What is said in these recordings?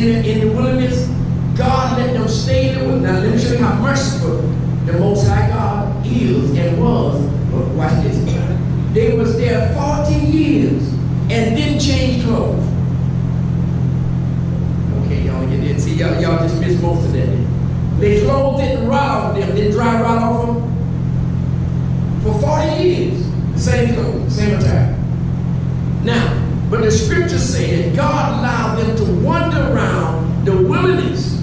in the wilderness, God let them stay there. Now let me show you how merciful the Most High God is and was. Watch this. They was there 40 years and didn't change clothes. Okay, y'all get it. See, y'all just missed most of that. Their clothes didn't rot off them. Didn't dry rot off them. For 40 years, the same clothes, same attire. Now, but the scripture said God allowed them to wander around the wilderness.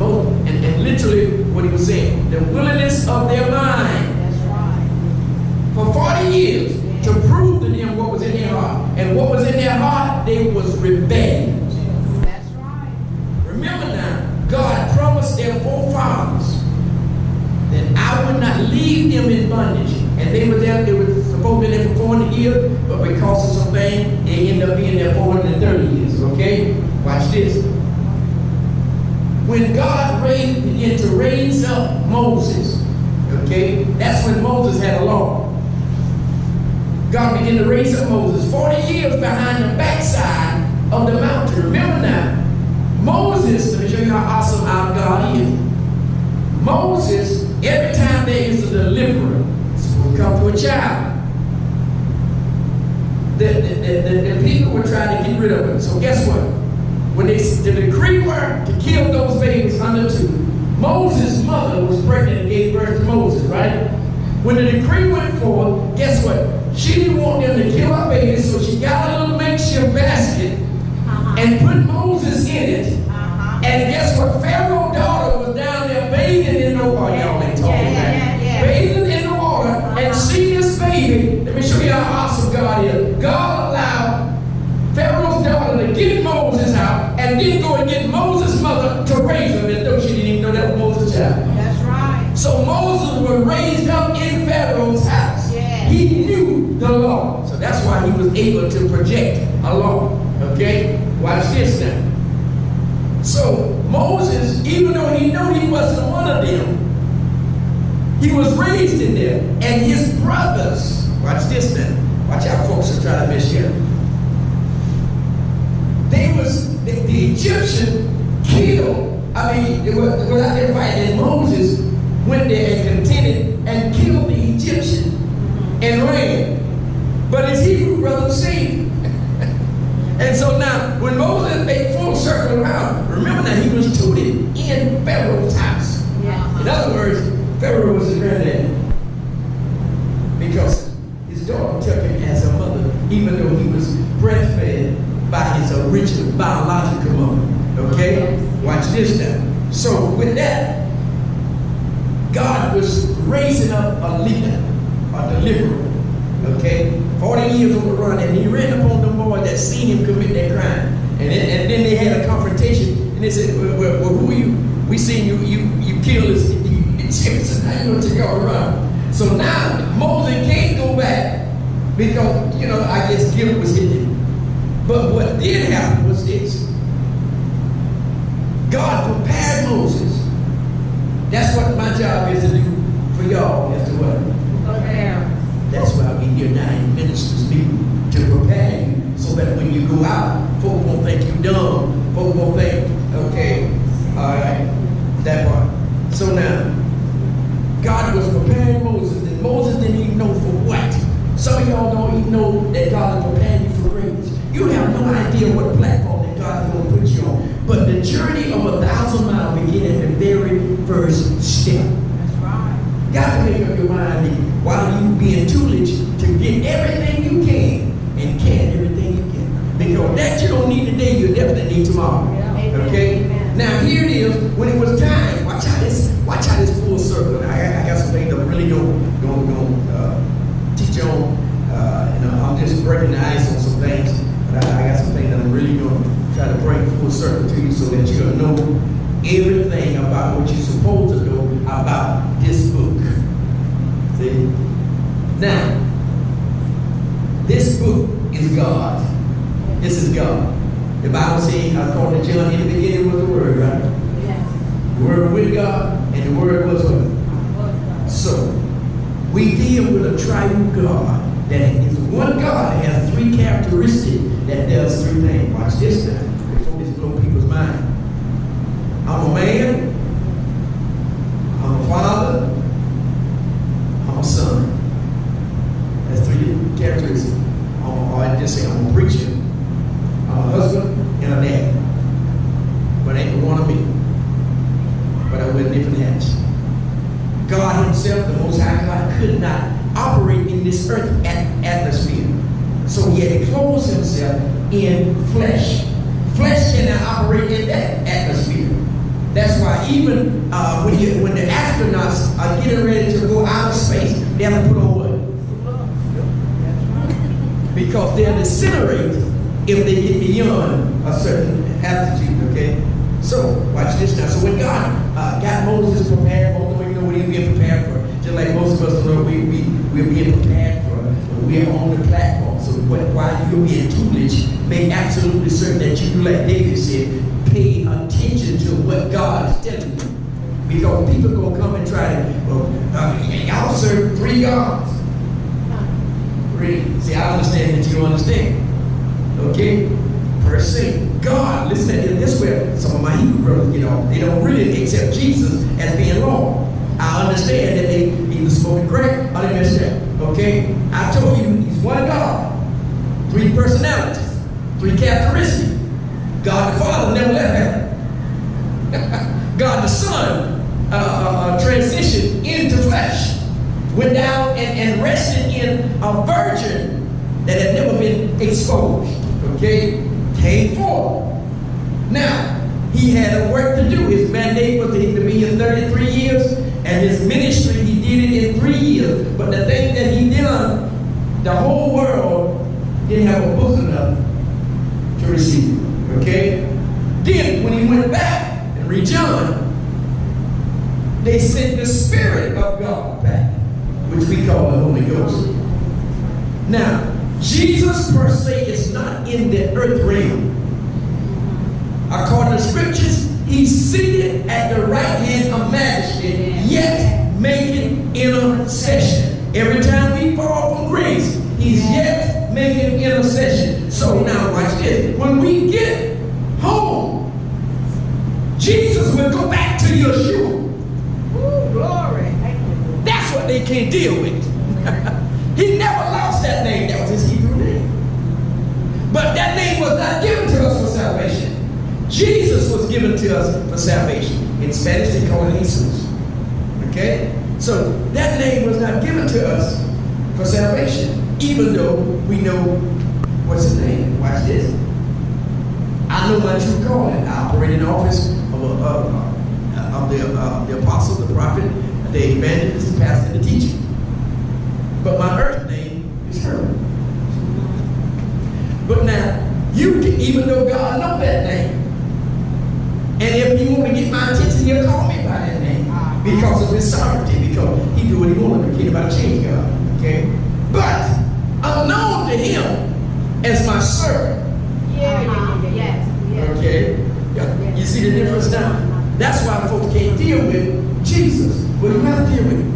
And literally what he was saying, the wilderness of their mind. That's right. For 40 years to prove to them what was in their heart. And what was in their heart, they was rebellion. That's right. Remember now, God promised their forefathers that I would not leave them in bondage. And they were there, they were supposed to be there for 400 years, but because of some things, they ended up being there 430 years, okay? Watch this. When God began to raise up Moses, okay, that's when Moses had a law. God began to raise up Moses 40 years behind the backside of the mountain. Remember now, Moses, let me show you how awesome our God is. Moses, every time there is a deliverer, it's going to come to a child. The people were trying to get rid of him. So guess what? When the decree were to kill those babies under 2, Moses' mother was pregnant and gave birth to Moses, right? When the decree went forth, guess what? She didn't want them to kill her babies, so she got a little makeshift basket and put Moses in it. And guess what? Pharaoh's daughter was down there bathing in the water. Y'all ain't talking about bathing in the water and see this baby. Let me show you how awesome God is. God allowed Pharaoh's daughter to get Moses out and then go and get Moses' mother to raise him, and though she didn't even know that was Moses' child. That's right. So Moses was raised up in Pharaoh's house. Yeah. He knew the law. So that's why he was able to project a law. Okay? Watch this now. So Moses, even though he knew he wasn't one of them, he was raised in there. And his brothers, watch this now. Watch how folks are trying to miss you. The Egyptian killed, they were out there fighting, and Moses went there and contended and killed the Egyptian and ran. But his Hebrew brother saved. And so now, when Moses made full circle around, remember that he was tutored in Pharaoh's house. Yeah. In other words, Pharaoh was his granddad. Because his daughter took him as a mother, even though he was breastfed by his original biological mother. Okay? Watch this now. So with that, God was raising up a leader, a deliverer. Okay? 40 years on the run, and he ran upon the boy that seen him commit that crime. And then they had a confrontation, and they said, well who are you? We seen you kill this Egyptian. Now you're going to take all around. So now Moses can't go back because, I guess guilt was hitting him. But what did happen was this. God prepared Moses. That's what my job is to do for y'all, is to what? Prepare. That's why we here 9 ministers meet, to prepare you so that when you go out, folk won't think you dumb. Folk won't think, okay, all right, that part. So now, God was preparing Moses, and Moses didn't even know for what. Some of y'all don't even know that God is preparing you for greatness. You have no idea what platform that God is going to put you on. But the journey of 1,000 miles begins at the very first step. That's right. Got to make up your mind while you being tutelage to get everything you can and can everything you can. Because that you don't need today, you definitely need tomorrow. Yeah. Okay? Amen. Now here it is, when it was time, watch how this full circle. I got some things that really don't teach on. I'm just breaking the ice on some things, but I got some things that I'm really going to try to bring full circle to you so that you'll know everything about what you're supposed to know about this book. See? Now, this book is God. This is God. The Bible says, according to John, in the beginning was the Word, right? Yes. The Word with God, and the Word was what? So, we deal with a triune God that is one God that has 3 characteristics that does 3 things. Watch this now, before this blow people's mind. I'm a man, I'm a father, I'm a son. That's three characteristics. I just say I'm a preacher, I'm a husband, and a dad. But ain't one of me. But I wear different hats. God himself, the Most High God, could not operate in this earth atmosphere. So he had to clothe himself in flesh. Flesh cannot operate in that atmosphere. That's why even when the astronauts are getting ready to go out of space, they have to put on what? Because they'll disintegrate if they get beyond a certain altitude, okay? So, watch this now. So when God got Moses prepared, although you know what he was being prepared for, just like most of us know, we're being prepared for, we're on the platform. So while you're being tutelage, make absolutely certain that you do like David said, pay attention to what God is telling you. Because people are going to come and try to, well, y'all serve three gods. Three. See, I understand that you understand. Okay? First thing, God, listen to this way. Some of my Hebrew brothers get off. They don't really accept Jesus as being Lord. I understand that they either spoken correct or they messed up. Okay? I told you he's one God. Three personalities. Three characteristics. God the Father never left heaven. God the Son transitioned into flesh. Went down and rested in a virgin that had never been exposed. Okay? Came forth. Now, he had a work to do. His mandate was to be in 33 years, and his ministry, he did it in 3 years. But the thing that he done, the whole world didn't have a book enough to receive it. Okay? Then, when he went back and read John, they sent the Spirit of God back, which we call the Holy Ghost. Now, Jesus per se is not in the earth realm. According to scriptures, he's seated at the right hand of majesty, yet making intercession. Every time we fall from grace, he's yet making intercession. So now watch this. When we get home, Jesus will go back to Yeshua. Ooh, glory. That's what they can't deal with. He never lost that name. That was his Hebrew name. But that name was not given to us for salvation. Jesus was given to us for salvation. In Spanish, they call it Jesus. Okay? So that name was not given to us for salvation, even though we know what's his name. Watch this. I know my true calling. I operate in the office of the apostle, the prophet, the evangelist, the pastor, and the teacher. But my earth name is Herman. But now, you can, even though God knows that name, and if you want to get my attention, he'll call me by that name because of his sovereignty, because he do what he wanted to. He about to change God. Okay? But I'm known to him as my servant. Yes. Okay? You see the difference now? That's why folks can't deal with Jesus. But you got to deal with him.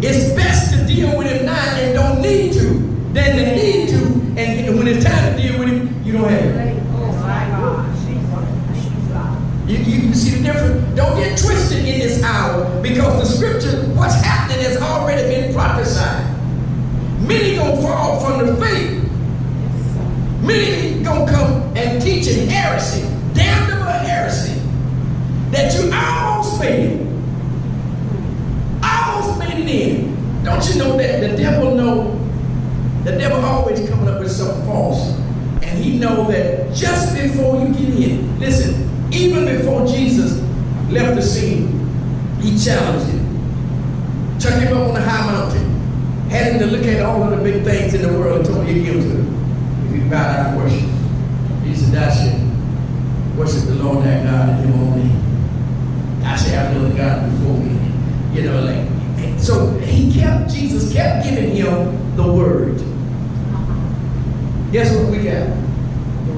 It's best to deal with him now and don't need to than to need to, and when it's time to deal with him, you don't have it. Oh my God. You see the difference? Don't get twisted in this hour, because the scripture, what's happening has already been prophesied. Many gonna fall from the faith. Many gonna come and teach in heresy, damnable heresy, that you almost made it. Almost made it in. Don't you know that the devil always coming up with something false, and he know that just before you get in, listen, even before Jesus left the scene, he challenged him, took him up on the high mountain, had him to look at all of the big things in the world, and told him he'd give to him if you bow down and worship. He said, "Thou shalt worship the Lord thy God and him only. I shall have no other God before me." You know, like, so Jesus kept giving him the word. Guess what we got?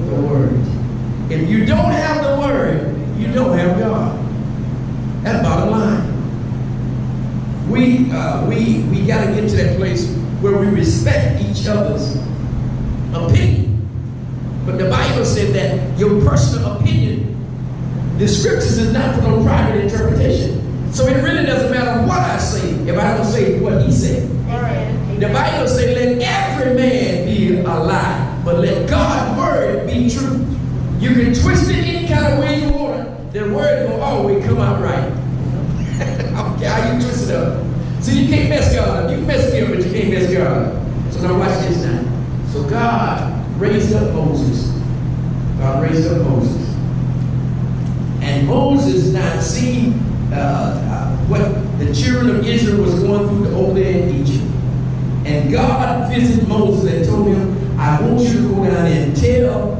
The word. If you don't have the word, you don't have God. That's bottom line. We got to get to that place where we respect each other's opinion. But the Bible said that your personal opinion The scriptures is not for no private interpretation. So it really doesn't matter what I say if I don't say what he said. The Bible says, let every man be a lie, but let God's word be true. You can twist it any kind of way you want. The word will always come out right. I don't care how you twist it up. So you can't mess God up. You can mess me up, but you can't mess God up. So now watch this now. So God raised up Moses. God raised up Moses. And Moses now seen what the children of Israel was going through over there in Egypt. And God visited Moses and told him, I want you to go down there and tell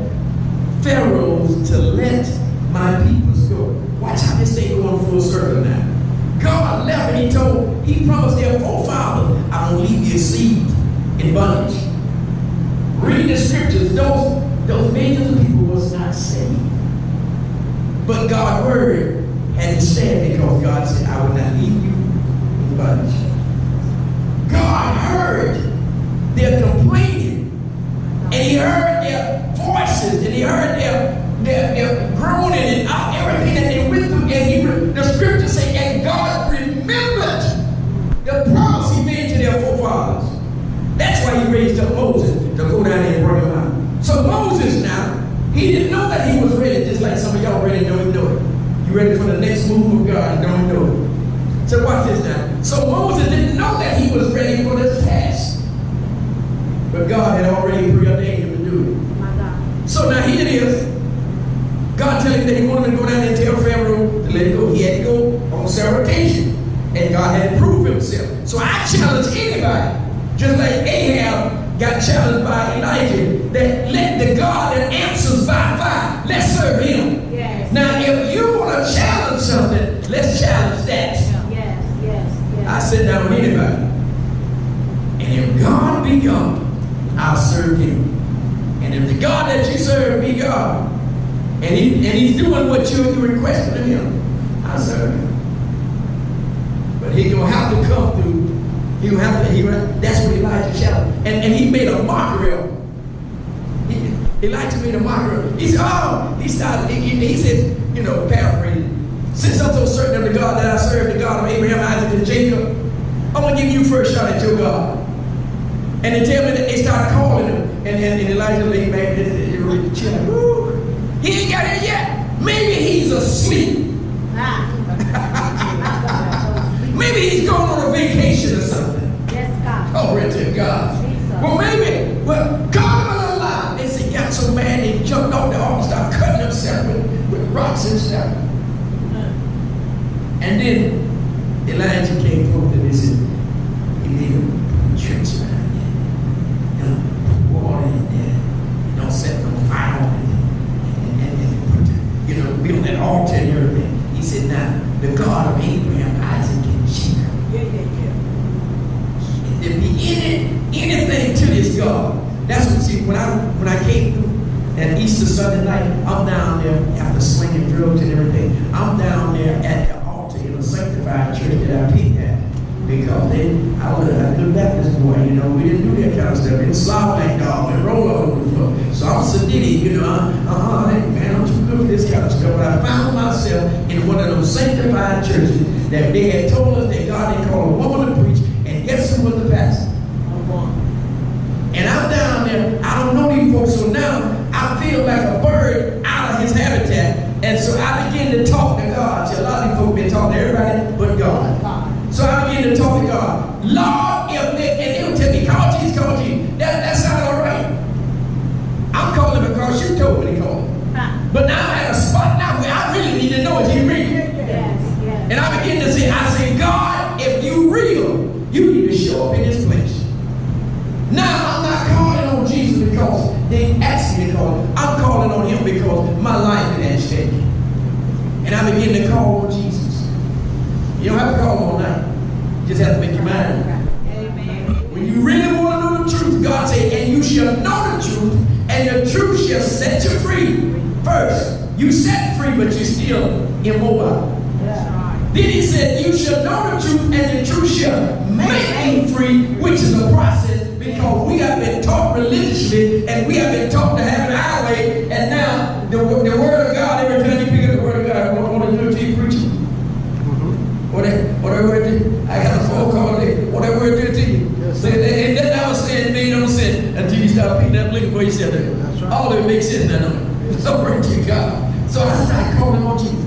Pharaoh to let my peoples go. Watch how this thing going full circle now. God left and he promised their forefathers, I'm going to leave your seed in bondage. Read the scriptures. Those millions of people was not saved. But God's word had to stand because God said, I will not leave you in bondage. God heard their complaining, and he heard their voices, and he heard their groaning and everything that they went through. And the scriptures say, and God remembered the promise he made to their forefathers. That's why he raised up Moses to go down there and bring them out. So Moses now, he didn't know that he was ready, just like some of y'all already know it. You ready for the next move of God and don't know it. So watch this now. So Moses didn't know that he was ready for this task. But God had already preordained him to do it. My God. So now here it is. God telling him that he wanted him to go down there and tell Pharaoh to let it go. He had to go on several occasions. And God had to prove himself. So I challenge anybody, just like Ahab got challenged by Elijah, that let the God that answers by fire, let's serve him. Yes. Now if you want to challenge something, let's challenge that. I sit down with anybody. And if God be God, I'll serve him. And if the God that you serve be God, and he's doing what you requested of him, I'll serve him. But he's going to have to come through. He'll have to, that's what Elijah challenged. And he made a mockery of him. Elijah made a mockery of him. He said, he said, paraphrasing, since I'm so certain of the God that I serve, the God of Abraham, Isaac, and Jacob, I'm going to give you first shot at your God. And they tell me that they started calling him. And Elijah laid back and really chilling. Woo. He ain't got here yet. Maybe he's asleep. Maybe he's going on a vacation or something. Yes, God. Oh, really to God. Jesus. Well, call him a little lie. They said, he got so mad he jumped off the altar, started cutting himself with rocks and stuff. And then Elijah came forth and he said, he made a church around there. Put water in there. Don't set no fire on it. And build that altar and everything. He said, now, the God of Abraham, Isaac, and Jacob. If there be anything to this God, that's what, see, when I came through that Easter Sunday night, I'm down there after slinging drugs and everything. I'm down there at the altar in a sanctified church that I peaked at. Because I was a good Baptist boy, we didn't do that kind of stuff. We didn't slop like dog and roll over the floor. So I'm sedity, hey, man, I'm too good for this kind of stuff. But I found myself in one of those sanctified churches that they had told us that God had called a woman to preach, and guess who was the pastor? And I'm down there, I don't know these folks, so now I feel like a bird out of his habitat. And so I begin to talk to God. See, a lot of these folks been talking to everybody but God. So I begin to talk to God. Lord, and they would tell me, call Jesus, call Jesus. That sounds all right. I'm calling because you told me to call. But now I'm at a spot now where I really need to know if he's real. Yes. And I begin to say, God, if you real, you need to show up in this place. Now I'm not calling on Jesus because they asked me to call him. I'm calling on him because my life is at stake. And I begin to call on Jesus. You don't have to call him all night. You just have to make your mind. Amen. When you really want to know the truth, God said, and you shall know the truth, and the truth shall set you free. First, you set free, but you're still immobile. Then he said, you shall know the truth, and the truth shall make you free, which is a process, because we have been taught religiously, and we have been taught to have it our way, and now the word of God, every time you pick up the word of God, what he said there. That's right. All of it makes sense now, don't it? So praise to God. So I started calling on Jesus.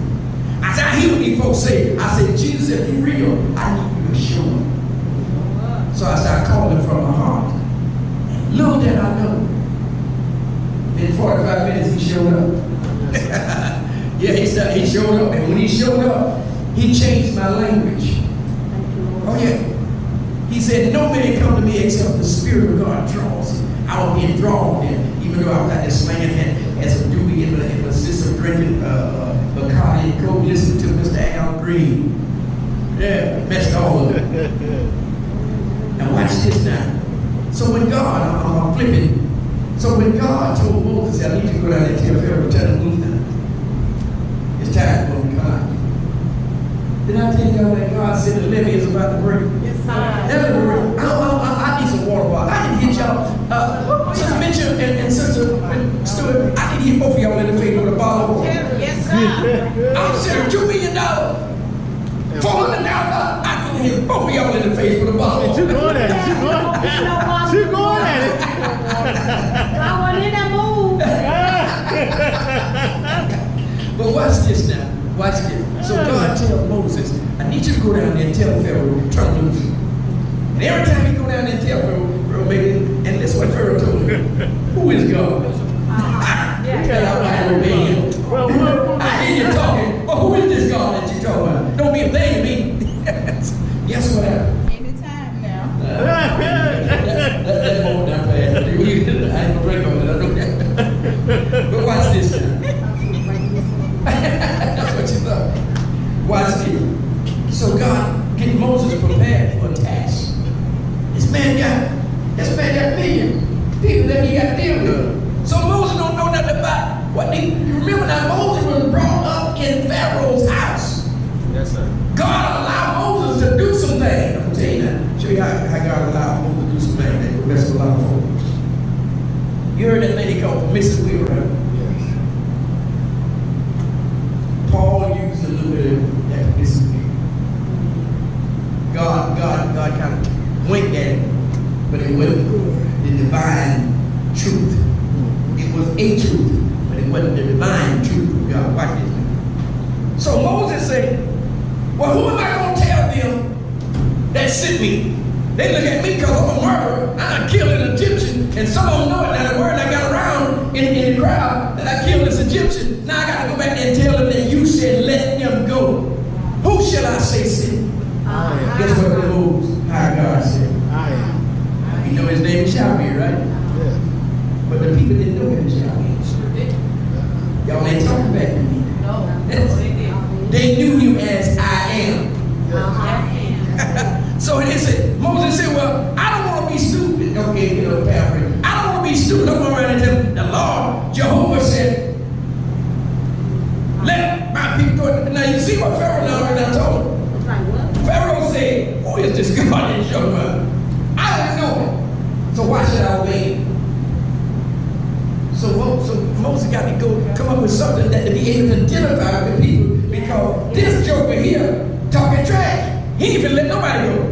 I said, I hear these folks say, I said, Jesus, if you real, I need you to show up. So I started calling from my heart. And little did I know, in 45 minutes he showed up. Yeah, he showed up. And when he showed up, he changed my language. Oh yeah. He said, no man come to me except the Spirit of God draws him. I was being drawn there, even though I was at this man had some duty in the system drinking Bacardi and Coke, listening to Mr. Al Green. Yeah, messed all of it. Now watch this now. So when God, I'm flipping. So when God told Moses, I need to go down there and tell Pharaoh, tell him move now. It's time for him to come out. Did I tell y'all that God said the levee is about to break? Yes, sir. I need some water bottle. I need to get y'all, Sister Mitchell and Sister Stewart, I need to get both of y'all in the face with a bottle of water. Yes, sir. I'm sending $2 million, $400,000. I need to hit both of y'all in the face with a bottle of You water. going at it. You going at it. I want in that move. But watch this now. Watch this. So God tells Moses, I need you to go down there and tell Pharaoh, turn loose. And every time you go down there and tell Pharaoh, baby, and that's what Pharaoh told him. Who is God? I hear you talking, but who is this God that you talking about? Don't be a thing to me. Guess what happened? Anytime now. That's more than bad. I ain't gonna break on it. But watch this now. That's what you thought. Watch this. So God get Moses prepared for a task. This man got million people that he got to deal with. So Moses don't know nothing about what you remember now Moses was brought up in Pharaoh's house. Yes, sir. God allowed Moses to do some things. I'm gonna tell you that. Show you how God allowed Moses to do some things that the rest of a lot of folks. You heard that lady called Mrs. Wheel, right? Yes. Paul used a little bit of that Mrs. Wheel. God kind of winked at it, but it wasn't the divine truth. It was a truth, but it wasn't the divine truth of God. Watch this. So Moses said, well, who am I going to tell them that sent me? They look at me because I'm a murderer. I killed an Egyptian, and some of them know it. Now the word I got around in the crowd that I killed this Egyptian. Now I got to go back and tell them that you said let them go. Who shall I say sent? Guess what the moves? How God said. I am. You know his name is Shabir, right? Yes. But the people didn't know him as Shabir. Y'all ain't talking back to me. They knew him as I am. So they said, Moses said, well, I don't want to be stupid. Okay, paraphrase. I don't want to be stupid. I'm going around and tell the Lord, Jehovah said, let my people go. Now you see what Pharaoh already told him. Pharaoh said, who is this God in your mouth? I don't know him. So why should I obey him? So Moses got to go come up with something that to be able to identify with people, because this joker here talking trash. He ain't even let nobody go.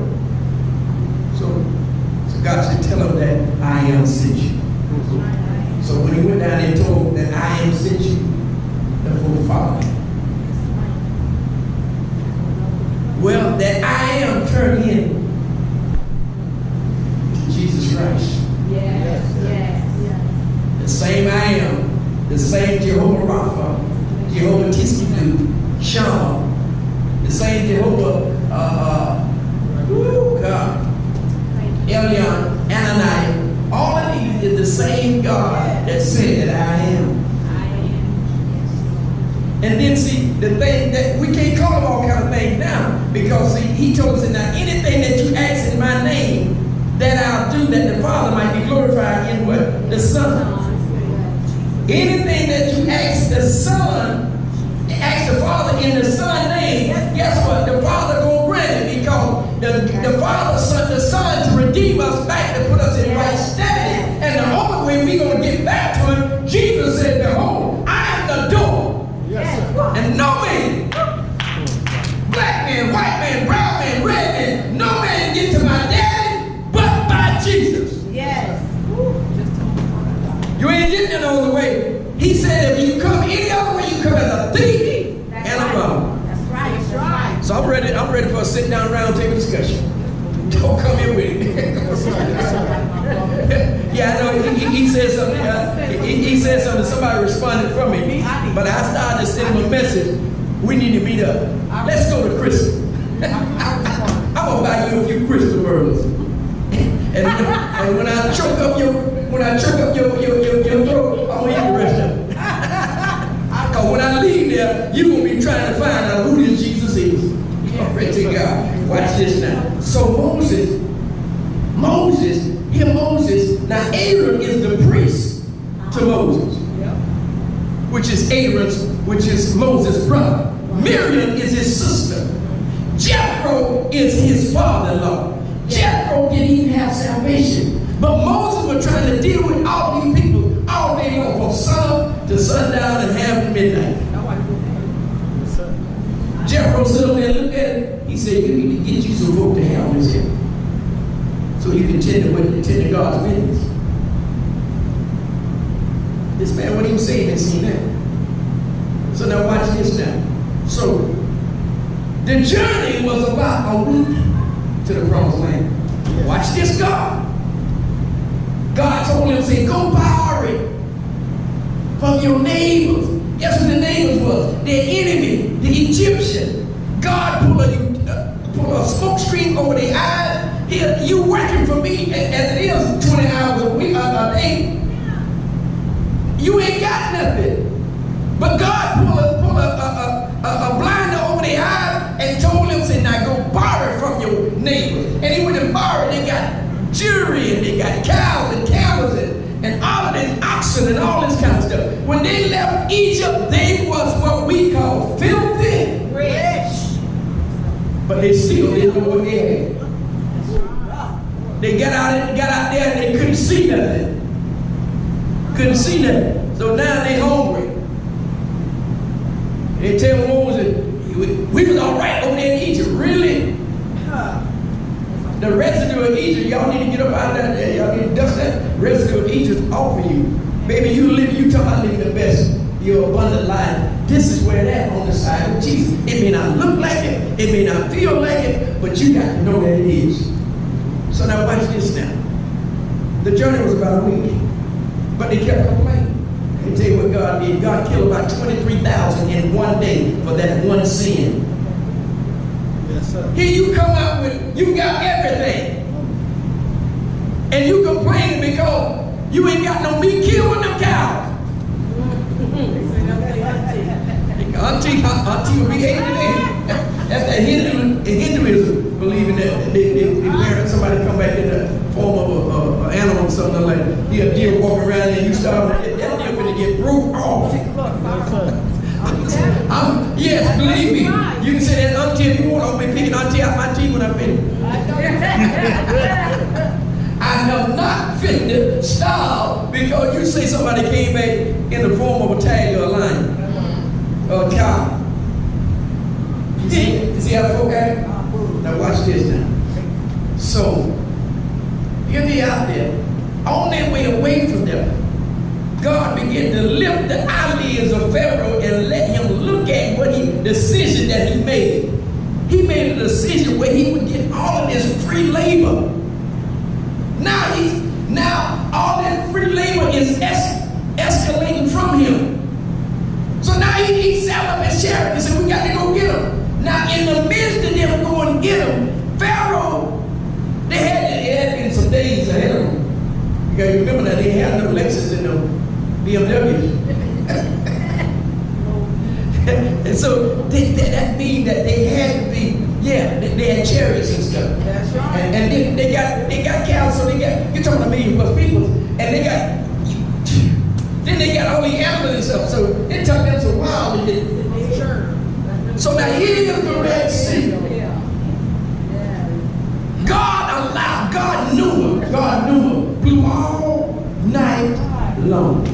So God said, tell him that I am sent you. So when he went down there and told him that I am sent you, the whole followed him. Well, that I am turned in to Jesus Christ. Yes. The same I am, the same Jehovah Rapha, Jehovah Tiskenu, Shammah, the same Jehovah, God, Elion, Ananiah, all of these is the same God that said that I am. And then see, the thing that we can't call him all kind of things now, because see, he told us that now anything that you ask in my name, that I'll do, that the Father might be glorified in what? The Son. Anything that you ask the Son, ask the Father in the Son's name, guess what? The Father gonna grant it, because the Father sent the Son to redeem us back, to put us in right standing. And the only way we gonna get back to him, Jesus said, behold, I am the door. Yes, sir. And no man, black man, white man, brown man, red man, You ain't getting there no other way. He said, if you come any other way, you come as a thief and a robber. That's right. That's right. So I'm ready for a sit-down round table discussion. Don't come here with it. Yeah, I know. He said something. He said something. Somebody responded from me, but I started to send him a message. We need to meet up. Let's go to Crystal. I'm gonna buy you a few Crystal burgers. And when I choke up your throat, I'm gonna eat the rest of it. Because when I leave there, you're gonna be trying to find out who this Jesus is. Glory to God. Watch this now. So Moses. Now Aaron is the priest to Moses, which is Moses' brother. Miriam is his sister. Jethro is his father-in-law. Jethro didn't even have salvation. But Moses was trying to deal with all these people all day long, from sun to sundown and half midnight. Jethro stood up there and looked at it. He said, you need to get you some folk to help us here, so you can tend to God's business. This man wasn't even saying and seen that. So now watch this now. So the journey was about a week to the promised land. Watch this, God. God told him, say, go borrow it from your neighbors. Guess what the neighbors was? Their enemy, the Egyptian. God pull a smoke screen over their eyes. Here, you working for me as it is 20 hours a week, a day. You ain't got nothing. But God pulled a blinder over their eyes and told him, say, now go borrow from your neighbors. And he went and borrowed. They got jewelry and they got cows and camels and all of this oxen and all this kind of stuff. When they left Egypt, they was what we call filthy rich. But they still didn't know what they had. They got out there and they couldn't see nothing. Couldn't see nothing. So now they hungry. They tell Moses, we was all right over there in Egypt. Really? The residue of Egypt, y'all need to get up out of there. Y'all need to dust that residue of Egypt off of you. Baby, you talking about living the best, your abundant life. This is where that on the side of Jesus. It may not look like it, it may not feel like it, but you got to know that it is. So now watch this now. The journey was about a week, but they kept complaining. Let me tell you what God did. God killed about 23,000 in one day for that one sin. Yes, sir. Here you come out with, you got everything. And you complaining because you ain't got no meat. Killing them cows. Auntie will be 80 today. That's that Hinduism, believing that they married somebody come back in the form of an animal or something like that. You a deer walking around and you start, that deer finna get broke off. Yes, believe me. You can say that auntie if you want. I'll be picking auntie out my teeth when I finish. I am not fit to starve because you say somebody came back in the form of a tiger or a lion or a cow. You see how the folk act? Now watch this now. So, here they out there, on their way away from them. God began to lift the eyelids of Pharaoh and let him look at the decision that he made. He made a decision where he would get all of this free labor. Now all that free labor is escalating from him. So now he set up his chariot and said, we got to go get him. Now in the midst of them going to get him, Pharaoh, they had been some days ahead of them. You got to remember that they had no Lexus and no BMWs. And so that means that they had to be, they had chariots and stuff. That's right. And then they got cows, so you're talking 1 million plus people, and they got all the animals and stuff. So it took them a while to get. So now here's the Red Sea. God knew him, blew all night long.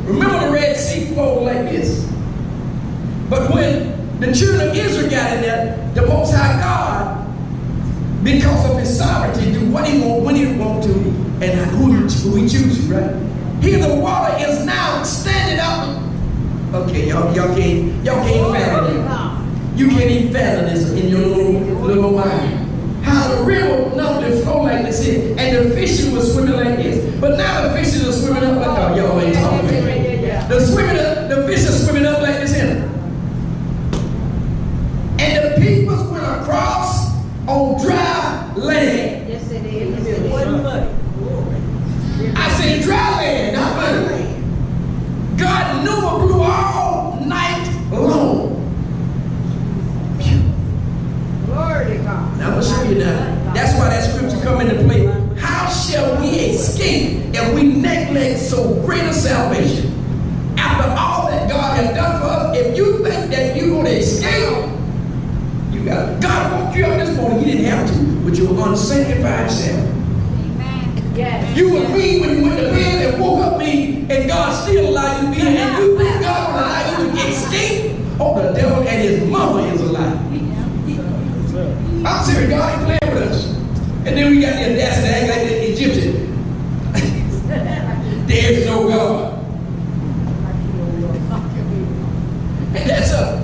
Remember the Red Sea flowed like this. But when the children of Israel got in there, the Most High God, because of his sovereignty, do what he want, when he want to, and who he chooses, right? Here the water is now standing up. Okay, y'all can't fathom it. You can't even fathom this in your little mind. How the river normally flow like this here, and the fishes were swimming like this. But now the fishes are swimming up like, oh, y'all ain't talking to me. The fish are swimming up like this here. And the people went across on dry land. Yes, it is. It wasn't muddy. I said dry land, not muddy. God knew blew all night long. Glory to God. Now I'm going to show you now. That's why that scripture come into play. How shall we escape if we neglect so great a salvation? After all that God has done for us, if you think that you're going to escape, you got it. God woke you up this morning. He didn't have to, with your unsanctified self. Amen. Yes. You and me when you went to bed and woke up me, and God still allowed you to be here, and you think God will allow you to escape? Oh, the devil and his mother is alive. I'm serious, God ain't playing with us. And then we got the audacity to act like the Egyptian. There's no God. And that's up.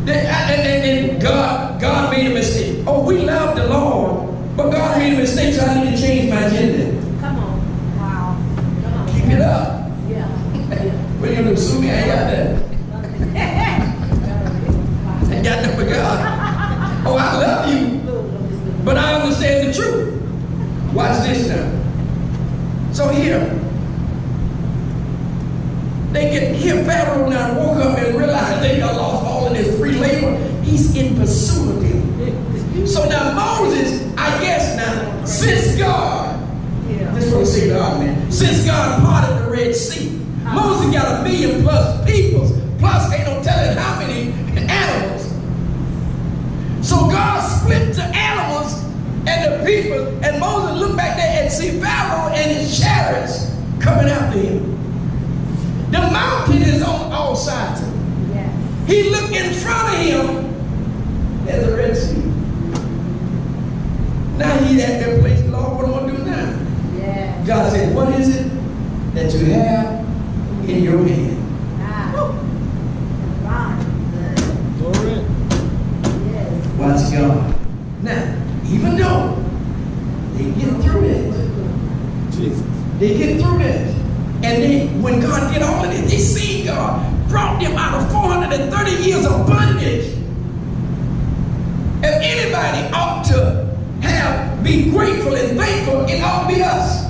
And God made a mistake. Oh, we love the Lord, but God made a mistake, so I need to change my agenda. Come on. Wow. Come on. Keep it up. Yeah. What are you going to sue me? I ain't got that. I ain't got nothing for God. Oh, I love you, but I understand the truth. Watch this now. So here, they get here. Pharaoh now woke up and realized they got lost all of this free labor. He's in pursuit of them. So now Moses, I guess now, since God, this is what I say to our man, since God parted the Red Sea, Moses got 1 million plus people, plus ain't no telling how many animals. So God split the animals and the people, and Moses looked back there and see Pharaoh and his chariots coming after him. The mountain is on all sides of him. Yeah. He looked in front of him as a Red Sea. Now he's at that place, Lord, what am I going to do now? Yeah. God said, what is it that you have in your hand? Watch God. Now, even though they get through it, Jesus. They get through it, and when God did all of this, they see God brought them out of 430 years of bondage. If anybody ought to be grateful and thankful, it ought to be us.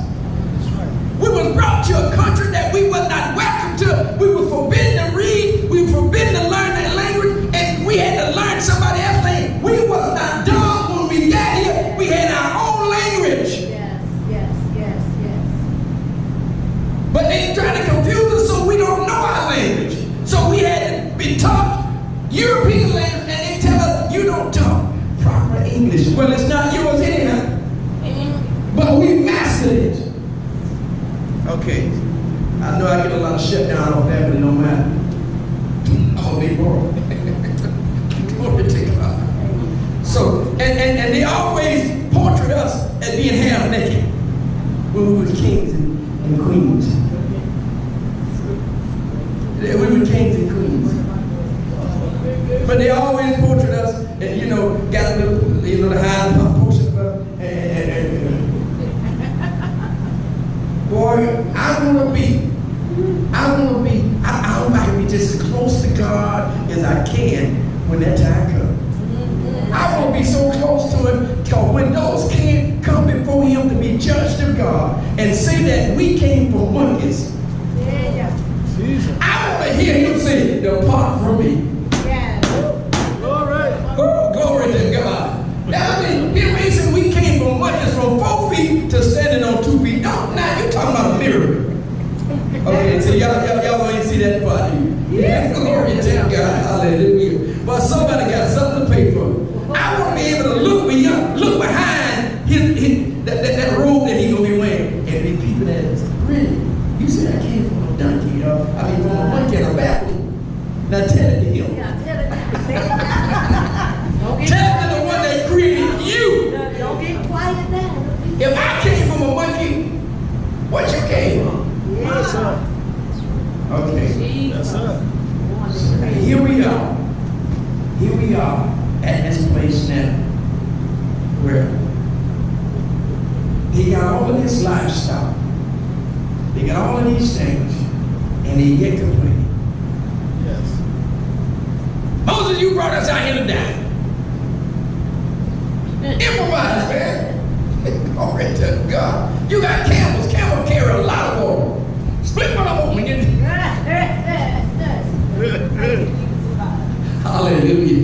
We was brought to a country that we were not welcome to. We were forbidden to read. We were forbidden to learn that language, and we had to learn somebody else's language. We was not dumb when we got here. We had our own language. Yes. But they try to confuse us so we don't know our language. So we had to be taught European language, and they tell us you don't talk proper English. Well, it's not yours anyhow. But we mastered it. Okay, I know I get a lot of shutdown off that, but it don't matter. All day long. Glory to God. So, and they always portrait us as being half naked when we were kings and queens. We were kings and queens. But they always portrait us, and got the high portion of us, boy, I want to be, I hope I can be just as close to God as I can when that time comes. I want to be so close to Him, because when those can come before Him to be judged of God and say that we came from monkeys, I want to hear Him say, depart from me. Glory to God. Now, the reason we came from monkeys from 4 feet to standing on 2 feet. No, now you're talking about a miracle. Okay, so y'all don't even see that part, do you? Yeah. Glory to God. Hallelujah. But somebody got something to pay for. I want to be able to look behind that robe that he's going to be wearing and be peeping at us. Really? You said I came from a donkey, I mean from a monkey and a baboon. Now tell it to him. Yeah, tell it now. Tell it to the one that created you. Don't get quiet now. If I came from a monkey, what you came from? Yes, sir. Okay. Yes, sir. Here we are. Here we are at this place now where he got all of this livestock. He got all of these things, and he yet complaining. Yes. Moses, you brought us out here to die. Improvise, man. Glory to God. You got camels. Camels carry a lot of water. Split one of them and get. Hallelujah.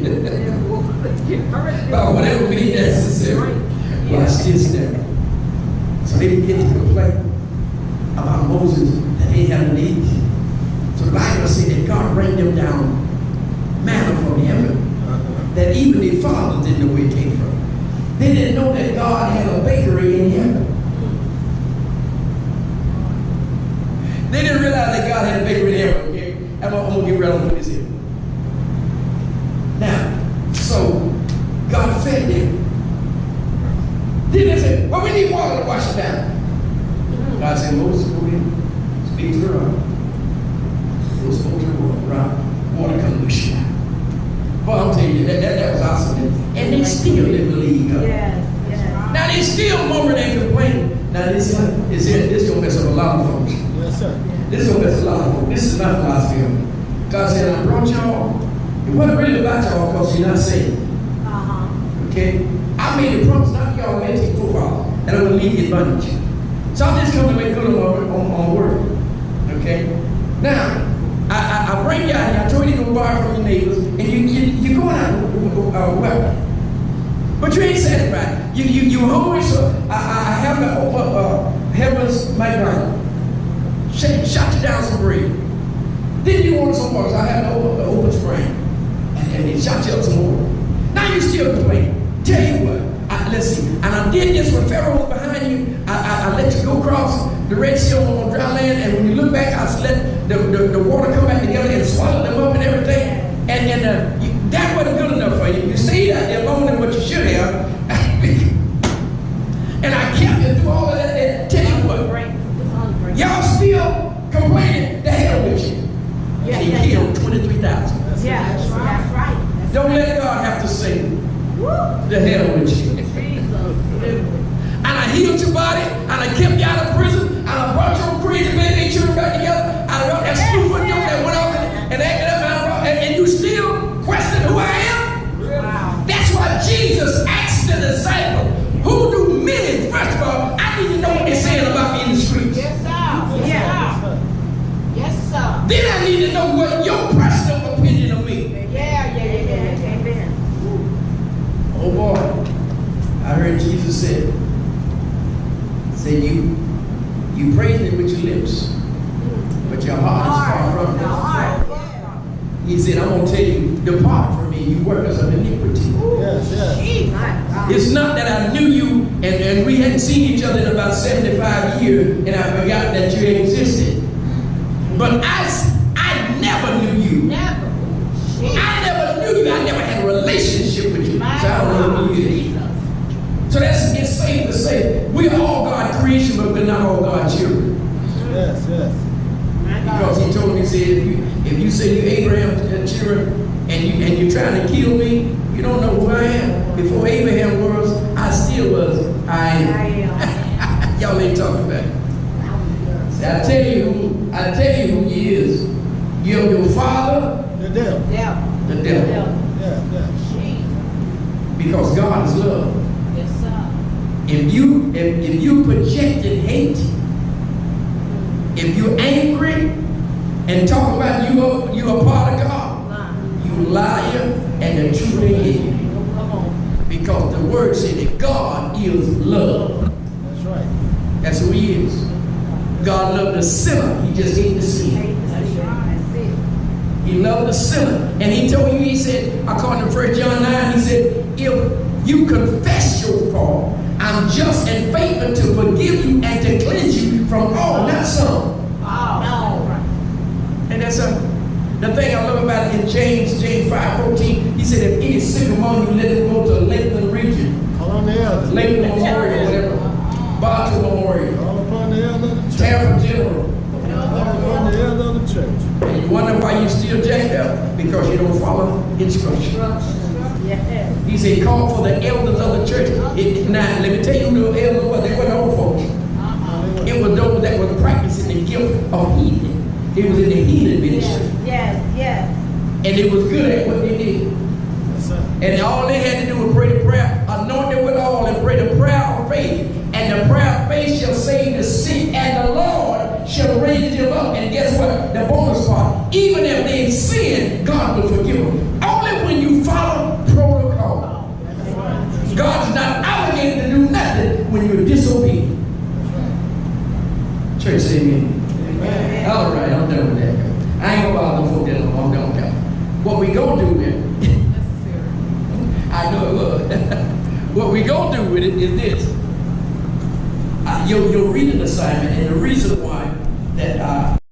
But whatever be necessary. Watch this now. So they begin to complain about Moses that they had to eat. So the Bible says that God rained them down manna from heaven that even their fathers didn't know where it came from. They didn't know that God had a bakery in heaven. They didn't realize that God had a bakery in heaven. Okay? I'm going to get right on with this here. Now, so God fed them. Then they said, well, we need water to wash it down. God said, Moses, go in, speak to the rock. Go spoke to the rock. Water come loose you. Well, I'm telling you, that was awesome. And they still didn't believe God. Yes, yes. Now they still murmuring and complaining. Now this is going to mess up a lot of folks. Yes, sir. This is going to mess a lot of folks. This is not philosophy. God said, I brought y'all. It wasn't really about y'all because you're not saved. Okay? I made a promise not to y'all to take football. And I'm going to leave you in bondage. So I'm just coming to make good on word. Okay? Now, I bring you out here. I told you to borrow from your neighbors. And you're going out with a weapon. But you ain't satisfied. You're hungry, so I have to open up Heaven's McDonald's. Shot you down some bread. Then you want some more, so I have to open spring. And they shot you up some more. Now you still complaining. Tell you what, let's see. And I did this when Pharaoh was behind you. I let you go across the Red Sea on dry land, and when you look back, I let the water come back together and swallow them up and everything. And that wasn't good enough for you. You stayed out there longer than what you should have. And I kept you through all of that. And tell you what, y'all still complaining. The hell with you. And he killed 23,000. Yeah, that's right. Don't let God have to say, the hell with you. And I healed your body, and I kept you out of prison, and I brought your crazy baby children back together. I brought that stupid yoke that went off and acted up, and you still question who I am? Wow. That's why Jesus asked the disciple, who do men? First of all, I need to know what they're saying about me in the streets. Yes, sir. Yeah. Yes, sir. Then I need to know what your personal opinion of me. Yeah. Amen. Oh boy, I heard Jesus say you praise me with your lips, but your heart is far from me. He said, I'm going to tell you, depart from me, you workers of iniquity. Yes. It's not that I knew you and we hadn't seen each other in about 75 years and I forgot that you existed. But I never knew you. Never. I never knew you. I never had a relationship with you. So I don't know who you is. So it's safe to say we are all God's creation, but we're not all God's children. Yes. Because he told me, he said, if you say you Abraham's children and you're trying to kill me, you don't know who I am. Before Abraham was, I still was. I am. Y'all ain't talking about it. See, I tell you who he is. You're your father, The devil. the devil. Yeah. Because God is love. Yes, sir. If you projected hate, if you're angry and talk about you a part of God, you liar and the truth ain't in you. Come on. Because the word said that God is love. That's right. That's who he is. God loved the sinner. He just hated the sin. He loved the sinner. And he told you, he said, according to 1 John 9, he said, if you confess your fault, I'm just and faithful to forgive you and to cleanse you from all, not some. And that's the thing I love about it in James 5:14. He said, if any sick among you, let him go to Lakeland region. Call on the elders. Lakeland Memorial, whatever. Bartow Memorial. Call upon the elder of the church. Tampa General. Call upon the elder of the church. church. And you wonder why you still jacked up? Because you don't follow instruction. Yeah. He said, call for the elders of the church. Now, let me tell you who the elders were. They weren't old folks. It was those that were practicing the gift of healing. It was in the healing ministry. Yes. And they was good at what they did. Yes, sir. And all they had to do was pray the prayer, anoint it with oil, and pray the prayer of faith. And the prayer of faith shall save the sick, and the Lord shall raise them up. And guess what? The bonus part, even if they sin, God will forgive them. Only when you follow protocol. God's not obligated to do nothing when you're disobedient. Church, say amen. Amen. All right, I'm done with that. I ain't gonna bother them folk that no more. I'm done with that. What we gonna do with it, I know it was. What we gonna do with it is this. Your reading assignment, and the reason why that